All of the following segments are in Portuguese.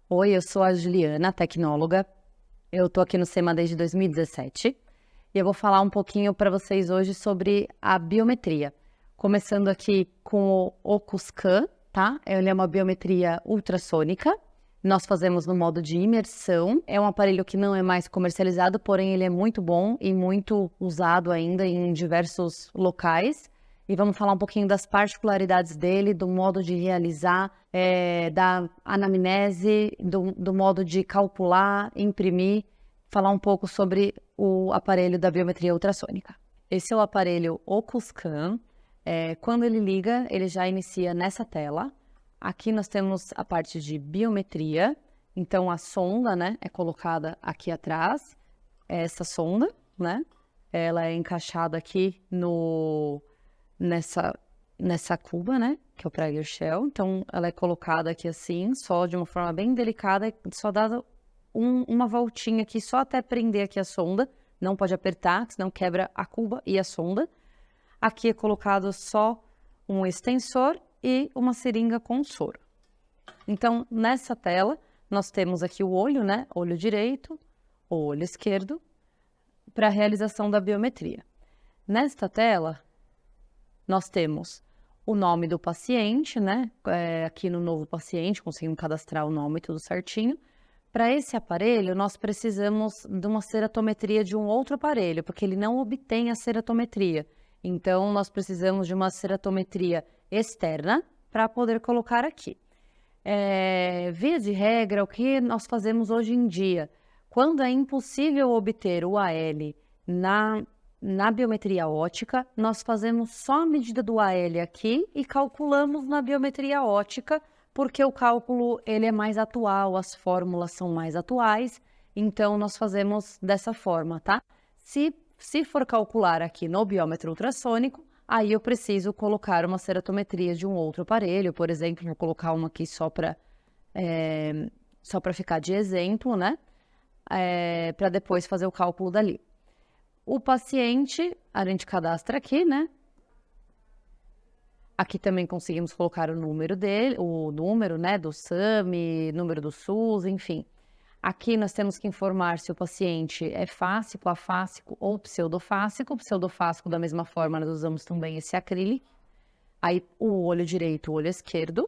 Oi, eu sou a Juliana, tecnóloga. Eu tô aqui no SEMA desde 2017 e eu vou falar um pouquinho para vocês hoje sobre a biometria. Começando aqui com o Ocuscan, tá? Ele é uma biometria ultrassônica. Nós fazemos no modo de imersão. É um aparelho que não é mais comercializado, porém ele é muito bom e muito usado ainda em diversos locais. E vamos falar um pouquinho das particularidades dele, do modo de realizar, da anamnese, do modo de calcular, imprimir, falar um pouco sobre o aparelho da biometria ultrassônica. Esse é o aparelho Ocuscan. Quando ele liga, ele já inicia nessa tela. Aqui nós temos a parte de biometria, então a sonda, né, é colocada aqui atrás, essa sonda, né, ela é encaixada aqui nessa cuba, né, que é o Prager Shell, então ela é colocada aqui assim, só de uma forma bem delicada, só dada uma voltinha aqui, só até prender aqui a sonda, não pode apertar, senão quebra a cuba e a sonda. Aqui é colocado só um extensor e uma seringa com soro. Então, nessa tela, nós temos aqui o olho, né? Olho direito, o olho esquerdo, para a realização da biometria. Nesta tela, nós temos o nome do paciente, né? Aqui no novo paciente, conseguimos cadastrar o nome tudo certinho. Para esse aparelho, nós precisamos de uma ceratometria de um outro aparelho, porque ele não obtém a ceratometria. Então, nós precisamos de uma ceratometria externa para poder colocar aqui. Via de regra, o que nós fazemos hoje em dia? Quando é impossível obter o AL na biometria ótica, nós fazemos só a medida do AL aqui e calculamos na biometria ótica, porque o cálculo ele é mais atual, as fórmulas são mais atuais, então nós fazemos dessa forma, tá? Se for calcular aqui no biômetro ultrassônico, aí eu preciso colocar uma ceratometria de um outro aparelho, por exemplo, vou colocar uma aqui só para ficar de exemplo, né? Para depois fazer o cálculo dali. O paciente, a gente cadastra aqui, né? Aqui também conseguimos colocar o número dele, o número, né, do SAMI, número do SUS, enfim. Aqui nós temos que informar se o paciente é fásico, afásico ou pseudofásico. Pseudofásico, da mesma forma, nós usamos também esse acrílico. Aí, o olho direito, o olho esquerdo.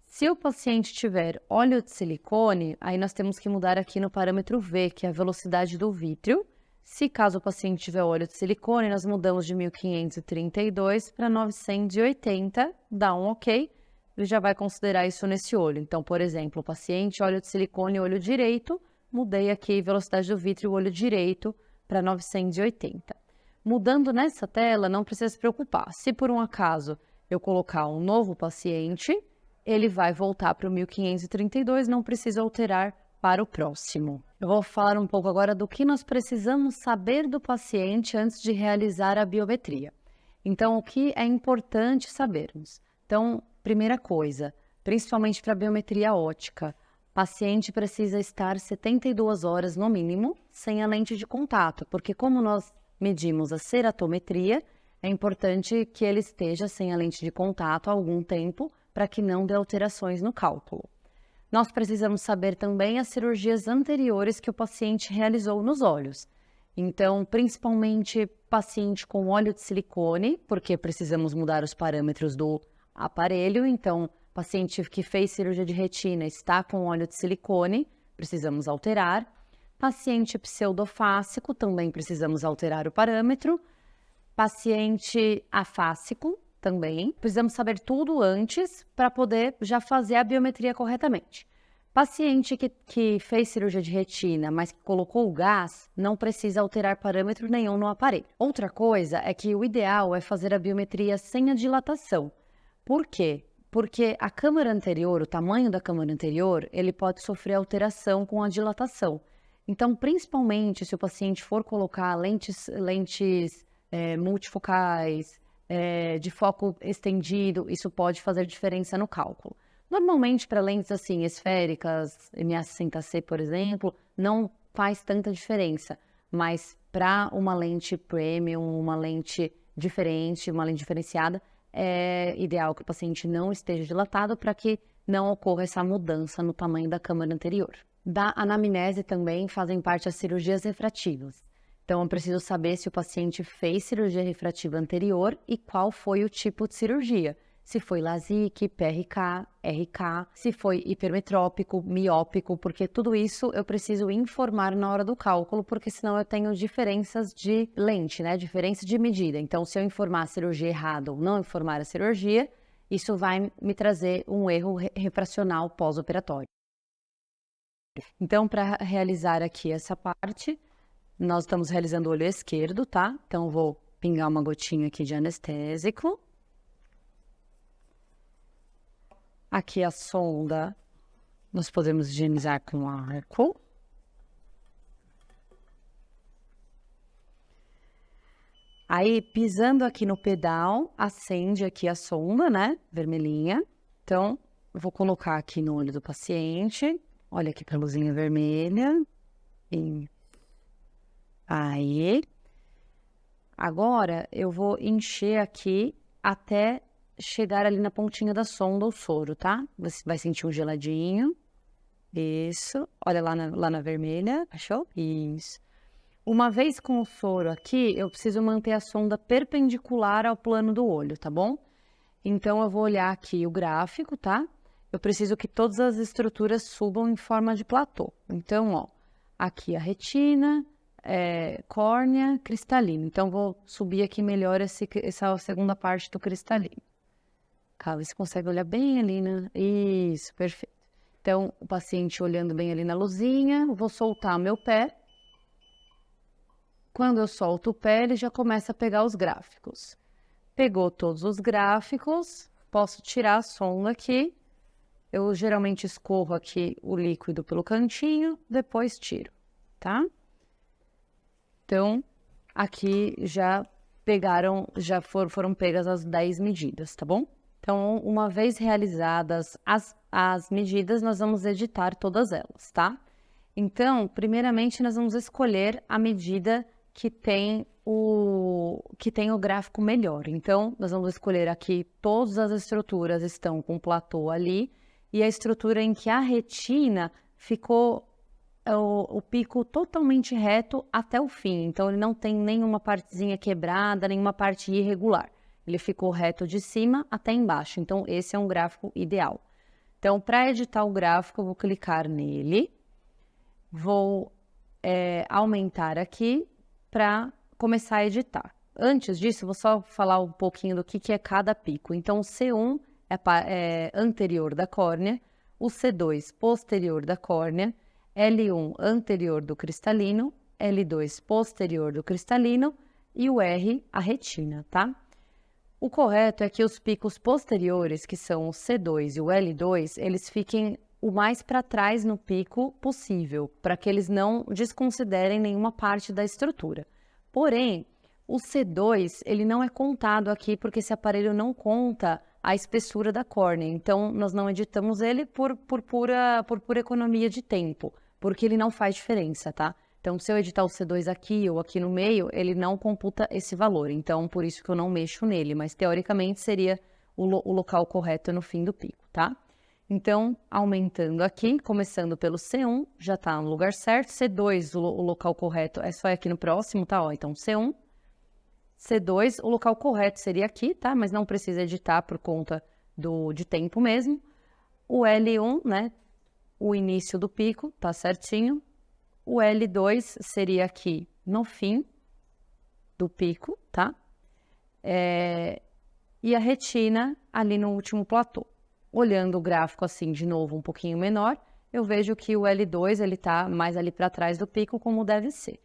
Se o paciente tiver óleo de silicone, aí nós temos que mudar aqui no parâmetro V, que é a velocidade do vítreo. Se caso o paciente tiver óleo de silicone, nós mudamos de 1532 para 980, dá um OK. Ele já vai considerar isso nesse olho. Então, por exemplo, o paciente, óleo de silicone, olho direito, mudei aqui velocidade do vítreo, olho direito, para 980. Mudando nessa tela, não precisa se preocupar. Se por um acaso eu colocar um novo paciente, ele vai voltar para o 1532, não precisa alterar para o próximo. Eu vou falar um pouco agora do que nós precisamos saber do paciente antes de realizar a biometria. Então, o que é importante sabermos? Então, primeira coisa, principalmente para a biometria ótica, o paciente precisa estar 72 horas no mínimo sem a lente de contato, porque como nós medimos a ceratometria, é importante que ele esteja sem a lente de contato há algum tempo para que não dê alterações no cálculo. Nós precisamos saber também as cirurgias anteriores que o paciente realizou nos olhos. Então, principalmente paciente com óleo de silicone, porque precisamos mudar os parâmetros do aparelho. Então, paciente que fez cirurgia de retina está com óleo de silicone, precisamos alterar. Paciente pseudofásico, também precisamos alterar o parâmetro. Paciente afásico, também. Precisamos saber tudo antes para poder já fazer a biometria corretamente. Paciente que fez cirurgia de retina, mas que colocou o gás, não precisa alterar parâmetro nenhum no aparelho. Outra coisa é que o ideal é fazer a biometria sem a dilatação. Por quê? Porque a câmara anterior, o tamanho da câmara anterior, ele pode sofrer alteração com a dilatação. Então, principalmente se o paciente for colocar lentes multifocais, de foco estendido, isso pode fazer diferença no cálculo. Normalmente, para lentes assim, esféricas, MA60C, por exemplo, não faz tanta diferença, mas para uma lente premium, uma lente diferente, uma lente diferenciada, é ideal que o paciente não esteja dilatado para que não ocorra essa mudança no tamanho da câmara anterior. Da anamnese também fazem parte as cirurgias refrativas. Então, eu preciso saber se o paciente fez cirurgia refrativa anterior e qual foi o tipo de cirurgia. Se foi LASIK, PRK, RK, se foi hipermetrópico, miópico, porque tudo isso eu preciso informar na hora do cálculo, porque senão eu tenho diferenças de lente, né? Diferença de medida. Então, se eu informar a cirurgia errada ou não informar a cirurgia, isso vai me trazer um erro refracional pós-operatório. Então, para realizar aqui essa parte, nós estamos realizando o olho esquerdo, tá? Então, vou pingar uma gotinha aqui de anestésico. Aqui a sonda, nós podemos higienizar com arco. Aí, pisando aqui no pedal, acende aqui a sonda, né? Vermelhinha. Então, eu vou colocar aqui no olho do paciente. Olha aqui para a luzinha vermelha. E... Aí. Agora, eu vou encher aqui até chegar ali na pontinha da sonda o soro, tá? Você vai sentir um geladinho. Isso. Olha lá na vermelha. Achou? Isso. Uma vez com o soro aqui, eu preciso manter a sonda perpendicular ao plano do olho, tá bom? Então, eu vou olhar aqui o gráfico, tá? Eu preciso que todas as estruturas subam em forma de platô. Então, ó, aqui a retina, córnea, cristalino. Então, vou subir aqui melhor essa segunda parte do cristalino. Calma, você consegue olhar bem ali, né? Isso, perfeito. Então, o paciente olhando bem ali na luzinha, vou soltar meu pé. Quando eu solto o pé, ele já começa a pegar os gráficos. Pegou todos os gráficos, posso tirar a sonda aqui. Eu geralmente escorro aqui o líquido pelo cantinho, depois tiro, tá? Então, aqui já foram pegas as 10 medidas, tá bom? Então, uma vez realizadas as medidas, nós vamos editar todas elas, tá? Então, primeiramente, nós vamos escolher a medida que tem o gráfico melhor. Então, nós vamos escolher aqui, todas as estruturas estão com platô ali, e a estrutura em que a retina ficou o pico totalmente reto até o fim. Então, ele não tem nenhuma partezinha quebrada, nenhuma parte irregular. Ele ficou reto de cima até embaixo. Então, esse é um gráfico ideal. Então, para editar o gráfico, eu vou clicar nele. Vou aumentar aqui para começar a editar. Antes disso, vou só falar um pouquinho do que é cada pico. Então, o C1 é anterior da córnea, o C2 posterior da córnea, L1 anterior do cristalino, L2 posterior do cristalino e o R a retina, tá? O correto é que os picos posteriores, que são o C2 e o L2, eles fiquem o mais para trás no pico possível, para que eles não desconsiderem nenhuma parte da estrutura. Porém, o C2, ele não é contado aqui porque esse aparelho não conta a espessura da córnea. Então, nós não editamos ele por pura economia de tempo, porque ele não faz diferença, tá? Então, se eu editar o C2 aqui ou aqui no meio, ele não computa esse valor. Então, por isso que eu não mexo nele, mas teoricamente seria o local correto no fim do pico, tá? Então, aumentando aqui, começando pelo C1, já tá no lugar certo. C2, o local correto é só aqui no próximo, tá? Ó, então, C1. C2, o local correto seria aqui, tá? Mas não precisa editar por conta de tempo mesmo. O L1, né? O início do pico, tá certinho. O L2 seria aqui no fim do pico, tá? E a retina ali no último platô. Olhando o gráfico assim de novo um pouquinho menor, eu vejo que o L2 ele tá mais ali para trás do pico como deve ser.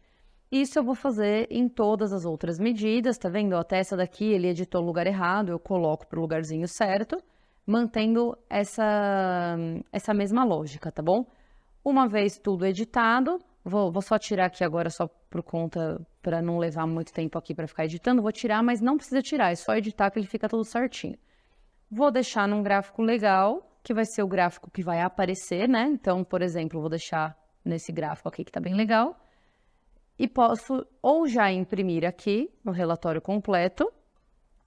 Isso eu vou fazer em todas as outras medidas, tá vendo? Até essa daqui ele editou o lugar errado, eu coloco para o lugarzinho certo, mantendo essa mesma lógica, tá bom? Uma vez tudo editado, vou só tirar aqui agora só por conta, para não levar muito tempo aqui para ficar editando, vou tirar, mas não precisa tirar, é só editar que ele fica tudo certinho. Vou deixar num gráfico legal, que vai ser o gráfico que vai aparecer, né? Então, por exemplo, vou deixar nesse gráfico aqui que tá bem legal. E posso ou já imprimir aqui no relatório completo,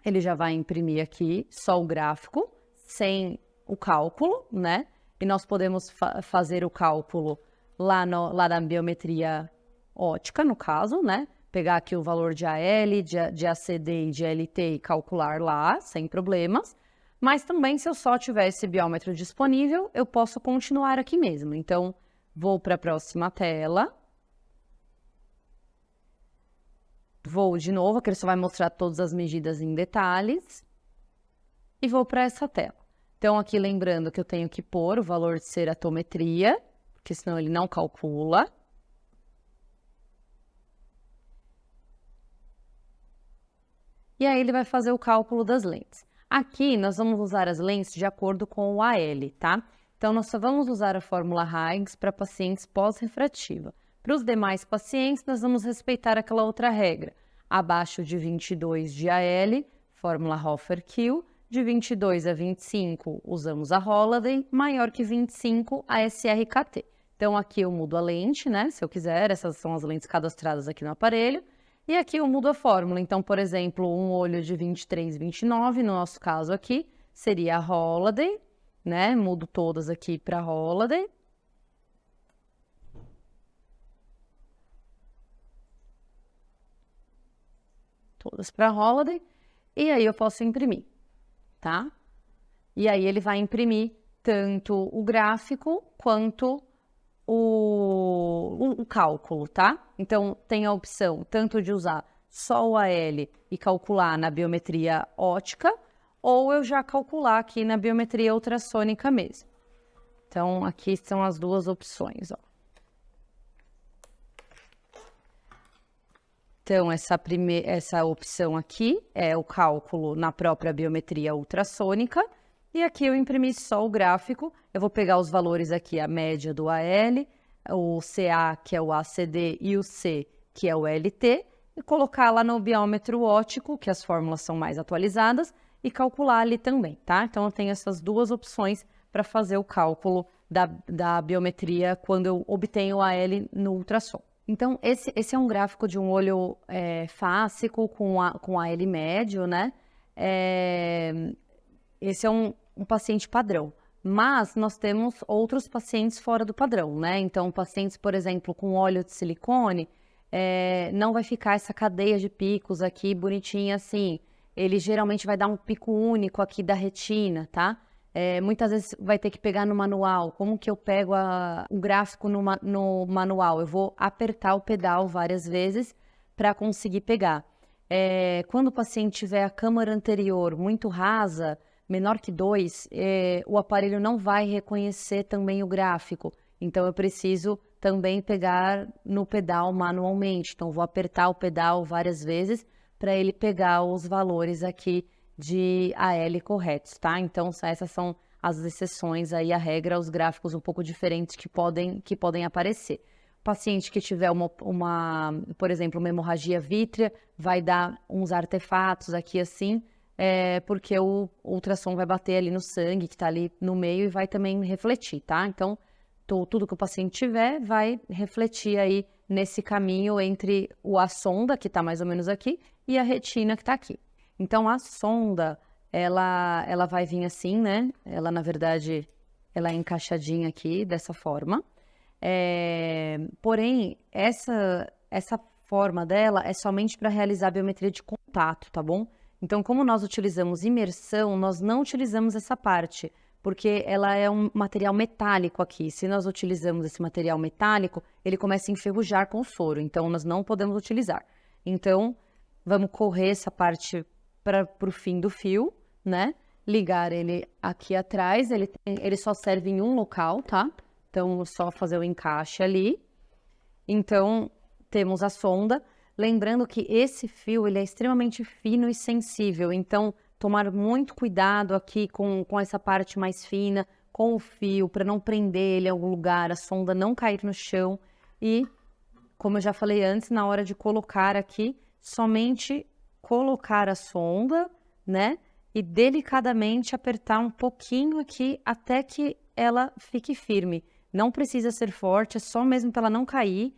ele já vai imprimir aqui só o gráfico, sem o cálculo, né? E nós podemos fazer o cálculo lá na biometria ótica, no caso, né? Pegar aqui o valor de AL, de ACD e de LT e calcular lá, sem problemas. Mas também, se eu só tiver esse biômetro disponível, eu posso continuar aqui mesmo. Então, vou para a próxima tela. Vou de novo, que ele só vai mostrar todas as medidas em detalhes. E vou para essa tela. Então, aqui lembrando que eu tenho que pôr o valor de ceratometria, porque senão ele não calcula. E aí ele vai fazer o cálculo das lentes. Aqui nós vamos usar as lentes de acordo com o AL, tá? Então, nós só vamos usar a fórmula Higgs para pacientes pós-refrativa. Para os demais pacientes, nós vamos respeitar aquela outra regra. Abaixo de 22 de AL, fórmula Hoffer-Kill. De 22 a 25, usamos a Holliday. Maior que 25, a SRKT. Então, aqui eu mudo a lente, né? Se eu quiser, essas são as lentes cadastradas aqui no aparelho. E aqui eu mudo a fórmula. Então, por exemplo, um olho de 23, 29, no nosso caso aqui, seria a Holliday, né? Mudo todas aqui para Holliday. Todas para Holliday. E aí eu posso imprimir, tá? E aí ele vai imprimir tanto o gráfico quanto o cálculo, tá? Então, tem a opção tanto de usar só o AL e calcular na biometria ótica, ou eu já calcular aqui na biometria ultrassônica mesmo. Então, aqui são as duas opções, ó. Então, essa opção aqui é o cálculo na própria biometria ultrassônica. E aqui eu imprimi só o gráfico. Eu vou pegar os valores aqui, a média do AL, o CA, que é o ACD, e o C, que é o LT, e colocar lá no biômetro óptico, que as fórmulas são mais atualizadas, e calcular ali também, tá? Então, eu tenho essas duas opções para fazer o cálculo da biometria quando eu obtenho o AL no ultrassom. Então, esse é um gráfico de um olho fásico com AL médio, né? Esse é um paciente padrão, mas nós temos outros pacientes fora do padrão, né? Então, pacientes, por exemplo, com óleo de silicone, não vai ficar essa cadeia de picos aqui bonitinha assim. Ele geralmente vai dar um pico único aqui da retina, tá? Muitas vezes vai ter que pegar no manual. Como que eu pego o gráfico no manual? Eu vou apertar o pedal várias vezes para conseguir pegar. Quando o paciente tiver a câmara anterior muito rasa, menor que 2, o aparelho não vai reconhecer também o gráfico. Então, eu preciso também pegar no pedal manualmente. Então, vou apertar o pedal várias vezes para ele pegar os valores aqui de AL corretos, tá? Então, essas são as exceções aí, a regra, os gráficos um pouco diferentes que podem aparecer. O paciente que tiver por exemplo, uma hemorragia vítrea, vai dar uns artefatos aqui assim, porque o ultrassom vai bater ali no sangue que está ali no meio e vai também refletir, tá? Então, tudo que o paciente tiver vai refletir aí nesse caminho entre a sonda, que está mais ou menos aqui, e a retina que está aqui. Então, a sonda, ela vai vir assim, né? Ela, na verdade, ela é encaixadinha aqui, dessa forma. Porém, essa forma dela é somente para realizar a biometria de contato, tá bom? Então, como nós utilizamos imersão, nós não utilizamos essa parte, porque ela é um material metálico aqui. Se nós utilizamos esse material metálico, ele começa a enferrujar com o soro, então nós não podemos utilizar. Então, vamos correr essa parte para o fim do fio, né? Ligar ele aqui atrás, ele só serve em um local, tá? Então, só fazer o encaixe ali. Então, temos a sonda. Lembrando que esse fio, ele é extremamente fino e sensível. Então, tomar muito cuidado aqui com essa parte mais fina, com o fio, para não prender ele em algum lugar, a sonda não cair no chão. E, como eu já falei antes, na hora de colocar aqui, somente colocar a sonda, né? E delicadamente apertar um pouquinho aqui até que ela fique firme. Não precisa ser forte, é só mesmo para ela não cair.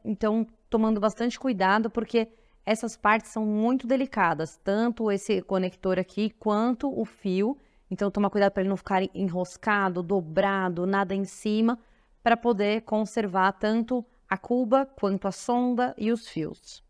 Então, tomando bastante cuidado, porque essas partes são muito delicadas, tanto esse conector aqui quanto o fio. Então, tomar cuidado para ele não ficar enroscado, dobrado, nada em cima, para poder conservar tanto a cuba quanto a sonda e os fios.